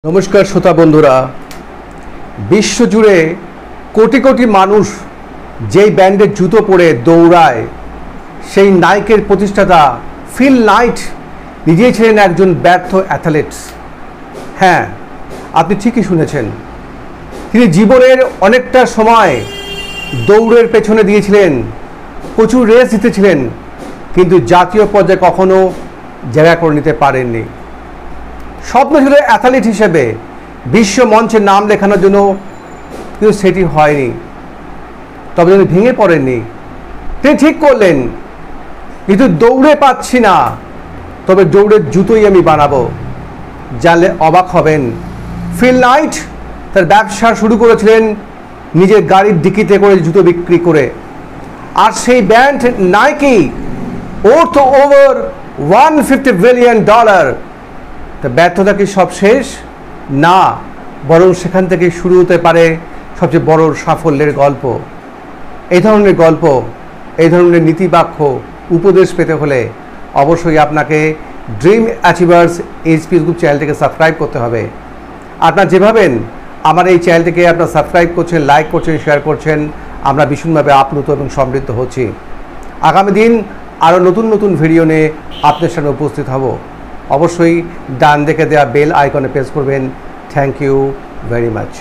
নমস্কার শ্রোতা বন্ধুরা, বিশ্বজুড়ে কোটি কোটি মানুষ যেই ব্র্যান্ডের জুতো পরে দৌড়ায়, সেই নাইকের প্রতিষ্ঠাতা ফিল নাইট নিজেই ছিলেন একজন ব্যর্থ অ্যাথলেটস। হ্যাঁ, আপনি ঠিকই শুনেছেন, তিনি জীবনের অনেকটা সময় দৌড়ের পেছনে দিয়েছিলেন, প্রচুর রেস জিতেছিলেন, কিন্তু জাতীয় পর্যায়ে কখনো জায়গা করে নিতে পারেননি। স্বপ্ন ছিল অ্যাথলিট হিসেবে বিশ্ব মঞ্চে নাম লেখানোর জন্য, কিন্তু সেটি হয়নি। তবে তিনি ভেঙে পড়েননি, তিনি ঠিক করলেন কিন্তু দৌড়ে পাচ্ছি না, তবে দৌড়ের জুতোই আমি বানাবো। জানলে অবাক হবেন, ফিল নাইট তার ব্যবসা শুরু করেছিলেন নিজের গাড়ির ডিকিতে করে জুতো বিক্রি করে। আর সেই brand Nike worth over $150 billion. তা ব্যর্থতা কি সব শেষ? না, বরং সেখান থেকে শুরু হতে পারে সবচেয়ে বড় সাফল্যের গল্প। এই ধরনের গল্প, এই ধরনের নীতিবাক্য উপদেশ পেতে হলে অবশ্যই আপনাকে ড্রিম অ্যাচিভার্স এইচপি গ্রুপ চ্যানেলটিকে সাবস্ক্রাইব করতে হবে। আপনারা যেভাবেন আমার এই চ্যানেলটিকে আপনারা সাবস্ক্রাইব করছেন, লাইক করছেন, শেয়ার করছেন, আমরা ভীষণভাবে আপ্লুত এবং সমৃদ্ধ হচ্ছি। আগামী দিন আরও নতুন নতুন ভিডিও নিয়ে আপনার সামনে উপস্থিত হব। অবশ্যই ডান দিকে দেওয়া বেল আইকনে প্রেস করবেন। Thank you very much.